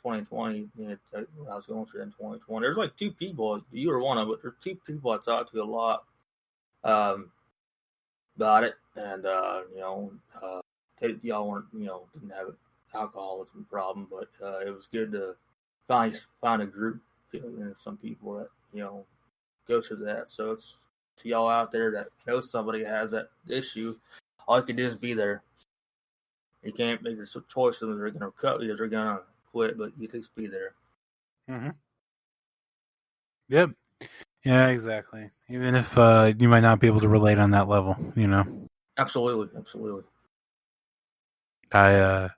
2020. When I was going through in 2020, there's like two people. You were one of them, but there's two people I talked to a lot about it, and y'all weren't, didn't have an alcoholism problem, but it was good to find a group, some people that go through that. So it's to y'all out there that know somebody that has that issue. All you can do is be there. You can't make your choice whether they're going to cut you or they're going to quit, but you just be there. Mm-hmm. Yep. Yeah, exactly. Even if you might not be able to relate on that level, Absolutely. And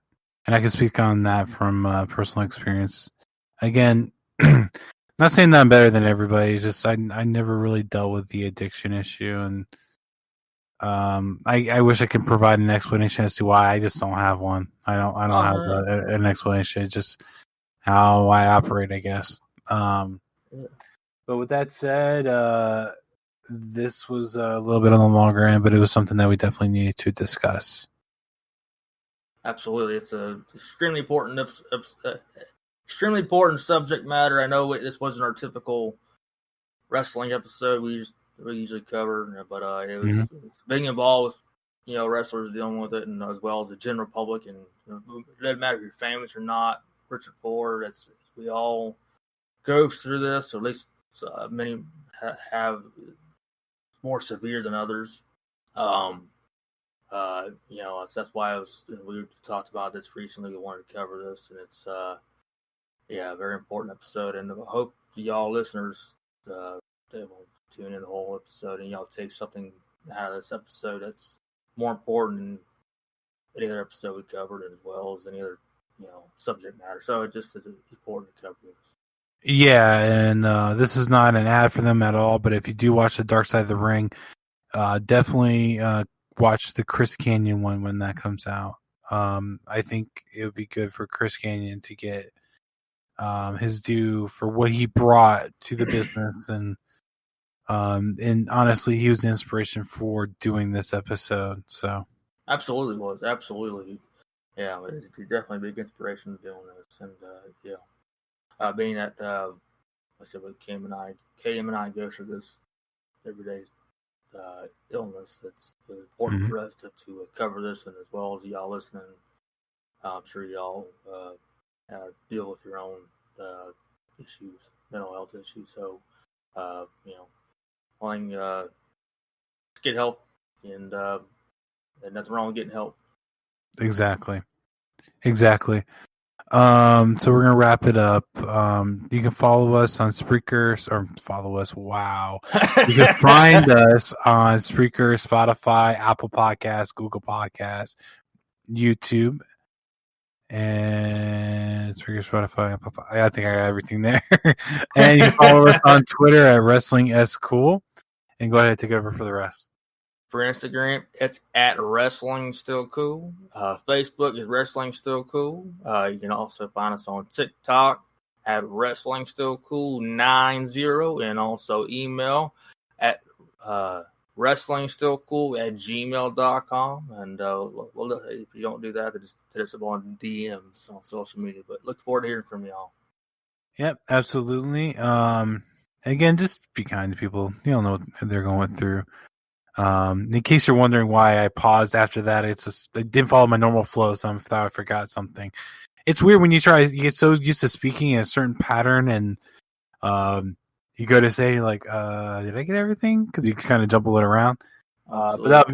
I can speak on that from personal experience. Again, not saying that I'm better than everybody. It's just I never really dealt with the addiction issue, and I wish I could provide an explanation as to why. I just don't have one. I don't have an explanation. It's just how I operate, I guess. But with that said, this was a little bit on the longer end, but it was something that we definitely needed to discuss. Absolutely, it's a extremely important subject matter. I know this wasn't our typical wrestling episode we usually cover, but it was being involved with wrestlers dealing with it, and as well as the general public. And it doesn't matter if you're famous or not, rich or poor. We all go through this, or at least many have more severe than others. That's why we talked about this recently. We wanted to cover this, and it's a very important episode. And I hope y'all listeners will tune in the whole episode, and y'all take something out of this episode that's more important than any other episode we covered, as well as any other subject matter. So it just is important to cover this. Yeah, and this is not an ad for them at all, but if you do watch the Darkside of the Ring, definitely watch the Chris Kanyon one when that comes out. I think it would be good for Chris Kanyon to get his due for what he brought to the business, and honestly, he was the inspiration for doing this episode. So absolutely was. Yeah, it's definitely a big inspiration doing this, and being that I said with KM and I go through this everyday illness. It's important for us to cover this, and as well as y'all listening. I'm sure y'all deal with your own issues, mental health issues. So, wanting to get help, and nothing wrong with getting help. Exactly. So we're gonna wrap it up. You can follow us on Spreaker, or follow us. Wow, you can find us on Spreaker, Spotify, Apple Podcasts, Google Podcasts, YouTube, and Spreaker, Spotify, Apple. I think I got everything there. And you can follow us on Twitter at WrestlingSCool. And go ahead and take it over for the rest. For Instagram, it's at Wrestling Still Cool. Facebook is Wrestling Still Cool. You can also find us on TikTok at Wrestling Still Cool 90, and also email at WrestlingStillCool@gmail.com. And if you don't do that, just hit us up on DMs on social media. But look forward to hearing from y'all. Yep, absolutely. Again, just be kind to people. You don't know what they're going through. In case you're wondering why I paused after that, I didn't follow my normal flow, so I thought I forgot something. It's weird when you get so used to speaking in a certain pattern, and you go to say like, "Did I get everything?" Because you kind of jump a little around. But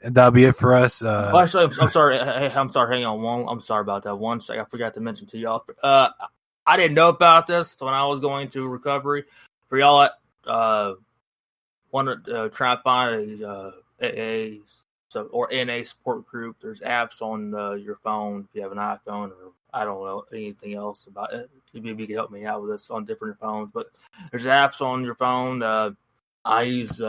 that'll be it for us. Actually, I'm sorry. I'm sorry. Hang on. I'm sorry about that. One second, I forgot to mention to y'all. I didn't know about this when I was going to recovery. For y'all that want to try and find a AA or NA support group, there's apps on your phone if you have an iPhone, or I don't know anything else about it. Maybe you can help me out with this on different phones, but there's apps on your phone. I use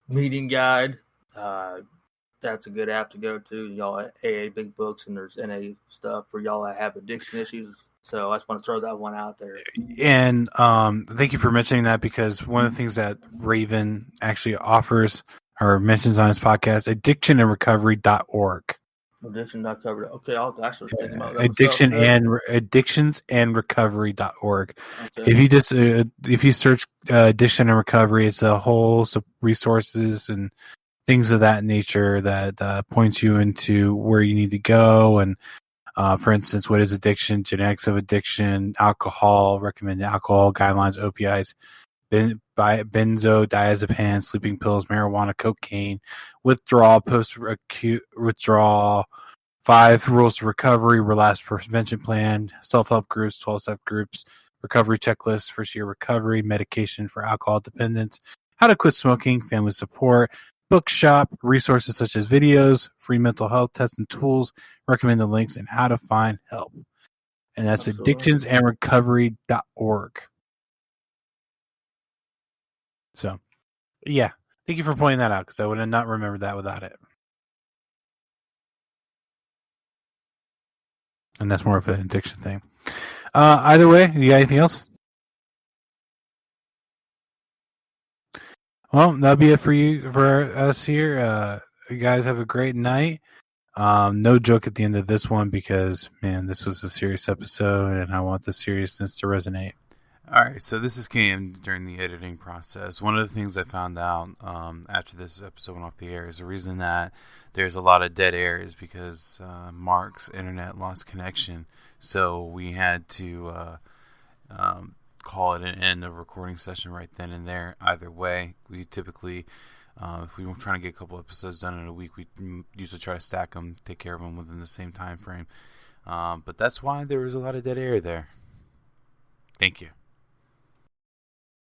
Meeting Guide. That's a good app to go to. Y'all at AA Big Books, and there's NA stuff for y'all that have addiction issues. So I just want to throw that one out there. And thank you for mentioning that, because one of the things that Raven actually offers or mentions on his podcast, addictionandrecovery.org. Addiction not covered. Okay, I'll actually think about that. Addictionsandrecovery.org. Okay. If you just if you search addiction and recovery, it's a whole resources and things of that nature that points you into where you need to go. And for instance, what is addiction, genetics of addiction, alcohol, recommended alcohol guidelines, OPIs, benzodiazepines, sleeping pills, marijuana, cocaine, withdrawal, post-acute withdrawal, 5 rules to recovery, relapse prevention plan, self-help groups, 12-step groups, recovery checklists, first-year recovery, medication for alcohol dependence, how to quit smoking, family support, bookshop, resources such as videos, free mental health tests and tools, recommended links, and how to find help. And that's addictionsandrecovery.org. So, yeah. Thank you for pointing that out, because I would have not remembered that without it. And that's more of an addiction thing. Either way, you got anything else? Well, that'll be it for us here. You guys have a great night. No joke at the end of this one, because, man, this was a serious episode, and I want the seriousness to resonate. All right, so this is Kanyon during the editing process. One of the things I found out after this episode went off the air is the reason that there's a lot of dead air is because Mark's internet lost connection. So we had to call it an end of recording session right then and there. Either way, we typically, if we were trying to get a couple episodes done in a week, we usually try to stack them, take care of them within the same time frame. But that's why there was a lot of dead air there. Thank you.